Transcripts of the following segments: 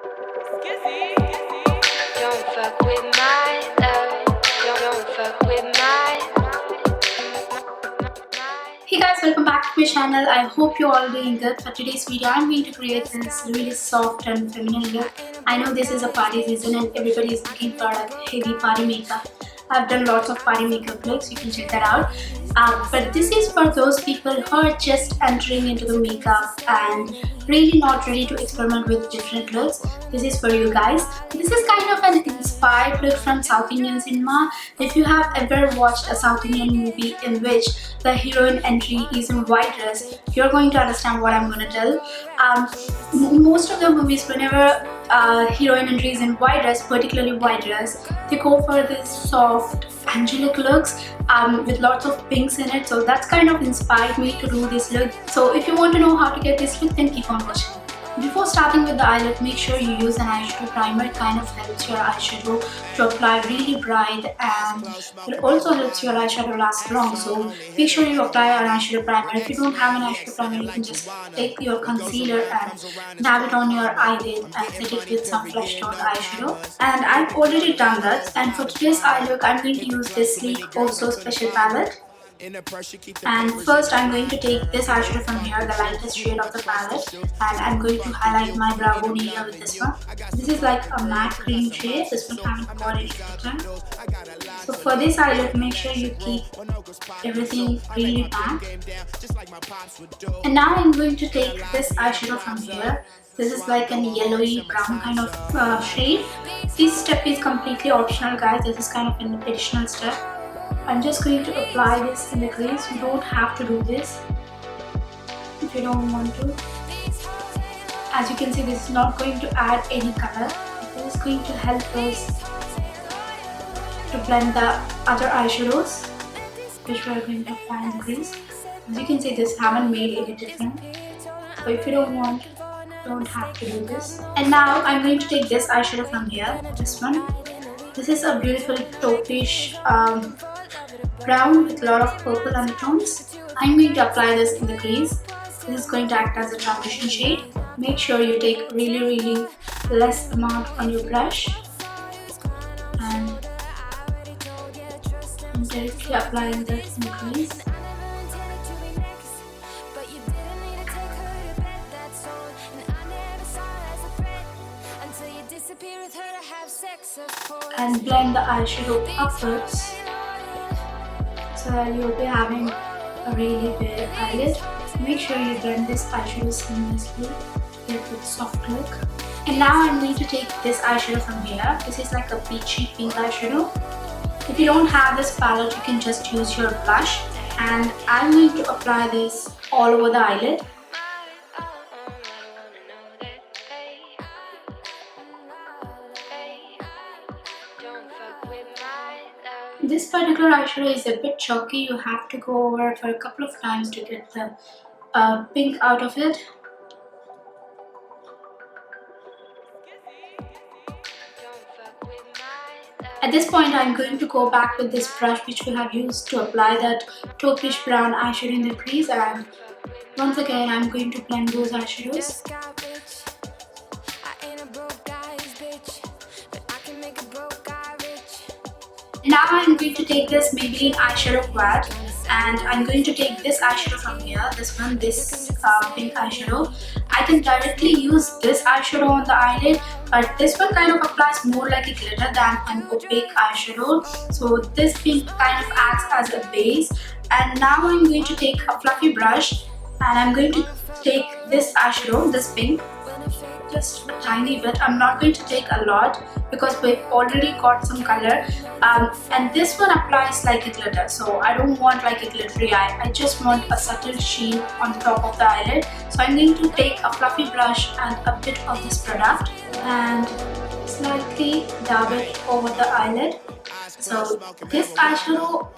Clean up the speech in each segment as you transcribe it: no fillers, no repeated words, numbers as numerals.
Don't fuck with my love. Don't fuck with my. Hey guys, welcome back to my channel. I hope you're all doing good. For today's video, I'm going to create this really soft and feminine look. I know this is a party season and everybody is looking for a heavy party makeup. I've done lots of party makeup looks, you can check that out. But this is for those people who are just entering into the makeup and really not ready to experiment with different looks. This is for you guys. This is kind of an inspired look from South Indian cinema. If you have ever watched a South Indian movie in which the heroine entry is in white dress, you're going to understand what I'm going to tell. Most of the movies, whenever heroine entry is in white dress, particularly white dress, they go for this soft angelic looks with lots of pinks in it. So that's kind of inspired me to do this look. So if you want to know how to get this look, then keep on watching. Before starting with the eye look, make sure you use an eyeshadow primer. It kind of helps your eyeshadow to apply really bright, and it also helps your eyeshadow last long. So make sure you apply an eyeshadow primer. If you don't have an eyeshadow primer, you can just take your concealer and dab it on your eyelid and set it with some flesh toned eyeshadow. And I've already done that. And for today's eye look, I'm going to use this sleek Oh So Special palette. And first I'm going to take this eyeshadow from here, the lightest shade of the palette, and I'm going to highlight my brow bone area with this one. This is like a matte cream shade. This one I haven't got it yet. So for this eye look, make sure you keep everything really matte. And now I'm going to take this eyeshadow from here. This is like a yellowy brown kind of shade. This step is completely optional, guys. This is kind of an additional step. I'm just going to apply this in the crease. You don't have to do this if you don't want to. As you can see, this is not going to add any color. This is going to help us to blend the other eyeshadows which we are going to apply in the crease. As you can see, this haven't made any difference. So if you don't want, don't have to do this. And now I'm going to take this eyeshadow from here, this one. This is a beautiful taupe-ish brown with a lot of purple undertones. I'm going to apply this in the crease. This is going to act as a transition shade. Make sure you take really less amount on your brush and directly applying this in the crease. And blend the eyeshadow upwards so that you'll be having a really bare eyelid. Make sure you blend this eyeshadow seamlessly, get a soft look. And now I'm going to take this eyeshadow from here. This is like a peachy pink eyeshadow. If you don't have this palette, you can just use your blush. And I'm going to apply this all over the eyelid. This particular eyeshadow is a bit chalky. You have to go over it for a couple of times to get the pink out of it. At this point, I'm going to go back with this brush which we have used to apply that taupe-ish brown eyeshadow in the crease, and once again I'm going to blend those eyeshadows. Now I'm going to take this Maybelline eyeshadow quad, and I'm going to take this eyeshadow from here, this one, this pink eyeshadow. I can directly use this eyeshadow on the eyelid, but this one kind of applies more like a glitter than an opaque eyeshadow. So this pink kind of acts as a base. And now I'm going to take a fluffy brush and I'm going to take this eyeshadow, this pink, just a tiny bit. I'm not going to take a lot because we've already got some color, and this one applies like a glitter, so I don't want like a glittery eye. I just want a subtle sheen on the top of the eyelid. So I'm going to take a fluffy brush and a bit of this product and slightly dab it over the eyelid. So this eyeshadow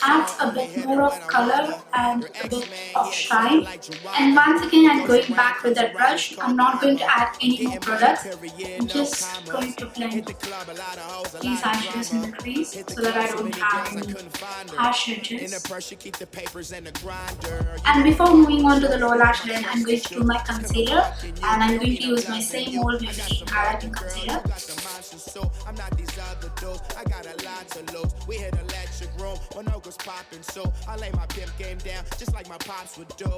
adds a bit more of color and a bit of shine. And once again, I'm going back with that brush. I'm not going to add any more products. I'm just going to blend these eyeshadows in the crease so that I don't have any harsh edges. And before moving on to the lower lash line, I'm going to do my concealer, and I'm going to use my same old Maybelline highlighting concealer. I got a lot to lose. We hit electric room when no goes popping, so I lay my pimp game down just like my pops would do.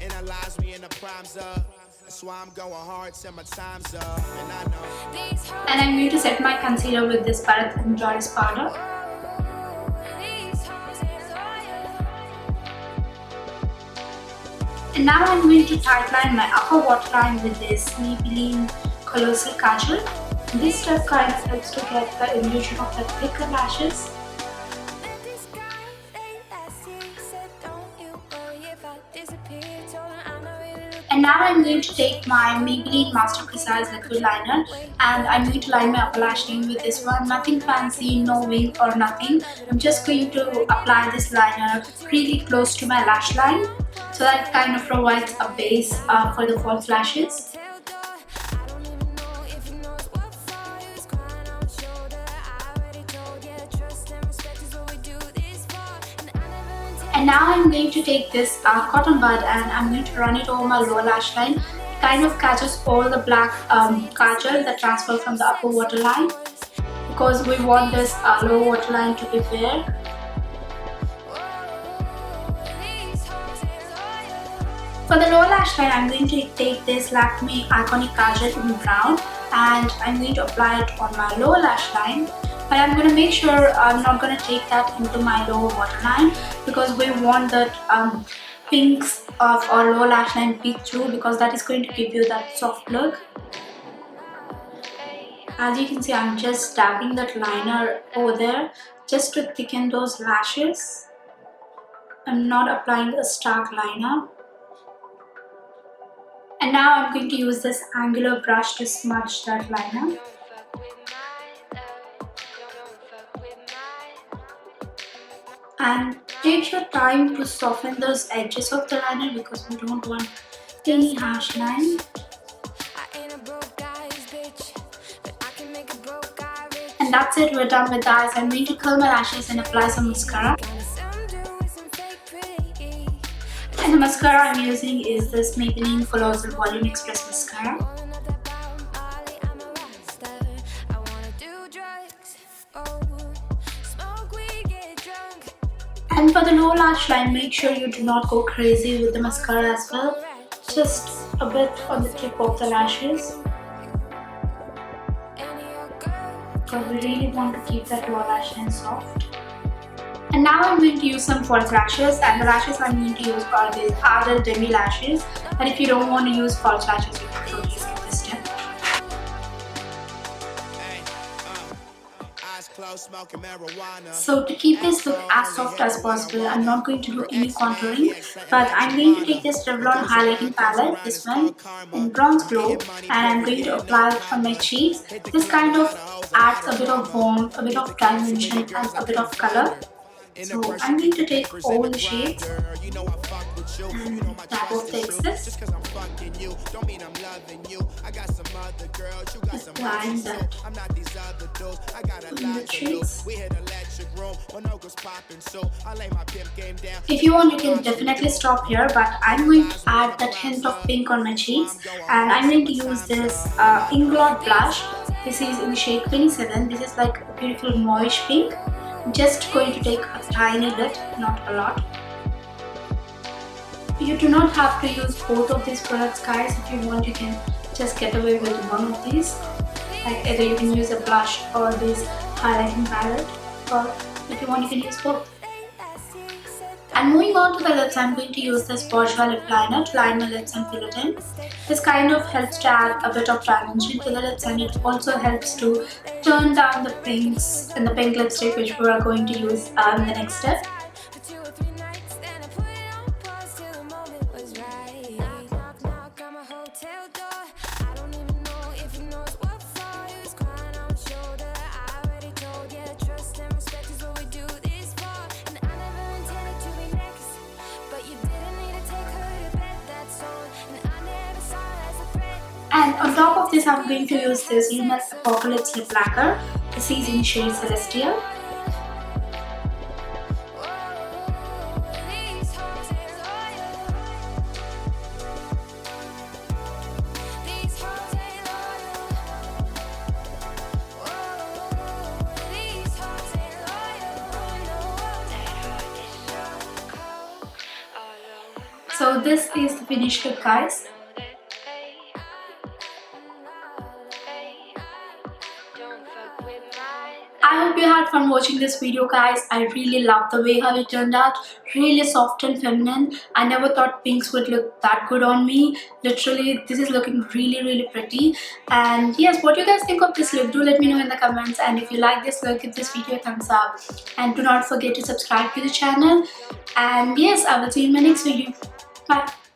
Analyze me in the primes up. That's why I'm going hard till my time's up. And I know. And I'm going to set my concealer with this Bharat Dorris powder. And now I'm going to tightline my upper waterline with this Maybelline Colossal Kajal. This step kind of helps to get the illusion of the thicker lashes. And now I'm going to take my Maybelline Master Precise Liquid Liner, and I'm going to line my upper lash line with this one. Nothing fancy, no wing or nothing. I'm just going to apply this liner really close to my lash line, so that it kind of provides a base for the false lashes. And now I'm going to take this cotton bud and I'm going to run it over my lower lash line. It kind of catches all the black kajal that transfer from the upper waterline, because we want this lower waterline to be bare. For the lower lash line, I'm going to take this Laquer Iconic Kajal in brown and I'm going to apply it on my lower lash line. But I'm going to make sure I'm not going to take that into my lower waterline, because we want that pinks of our lower lash line peek through, because that is going to give you that soft look. As you can see, I'm just dabbing that liner over there just to thicken those lashes. I'm not applying a stark liner. And now I'm going to use this angular brush to smudge that liner. And take your time to soften those edges of the liner, because we don't want any harsh line. And that's it, we're done with the eyes. I'm going to curl my lashes and apply some mascara. And the mascara I'm using is this Maybelline Colossal Volume Express Mascara. And for the lower lash line, make sure you do not go crazy with the mascara as well. Just a bit on the tip of the lashes, because we really want to keep that lower lash line soft. And now I'm going to use some false lashes, and the lashes I'm going to use are these Ardell Demi lashes. And if you don't want to use false lashes, you can totally skip this step. So to keep this look as soft as possible, I'm not going to do any contouring, but I'm going to take this Revlon highlighting palette, this one, in Bronze Glow, and I'm going to apply it on my cheeks. This kind of adds a bit of warmth, a bit of dimension and a bit of color. So I'm going to take all the shades and dab off the excess. Applying that on the cheeks. If you want, you can definitely stop here, but I'm going to add that hint of pink on my cheeks, and I'm going to use this Inglot Blush. This is in the shade 27. This is like a beautiful moish pink. I'm just going to take a tiny bit, not a lot. You do not have to use both of these products, guys. If you want, you can just get away with one of these. Like either you can use a blush or this highlighting palette, or if you want, you can use both. And moving on to the lips, I'm going to use this Bourjois Lipliner to line my lips and fill it in. This kind of helps to add a bit of dimension to the lips, and it also helps to turn down the pinks in the pink lipstick, which we are going to use in the next step. this, I'm going to use this Rimmel Apocalypse Lip Lacquer. This is in shade Celestial. So this is the finished look, guys. I hope you had fun watching this video, guys. I really love the way how it turned out. Really soft and feminine. I never thought pinks would look that good on me. Literally, this is looking really pretty. And yes, what do you guys think of this look? Do let me know in the comments. And if you like this look, give this video a thumbs up. And do not forget to subscribe to the channel. And yes, I will see you in my next video. Bye.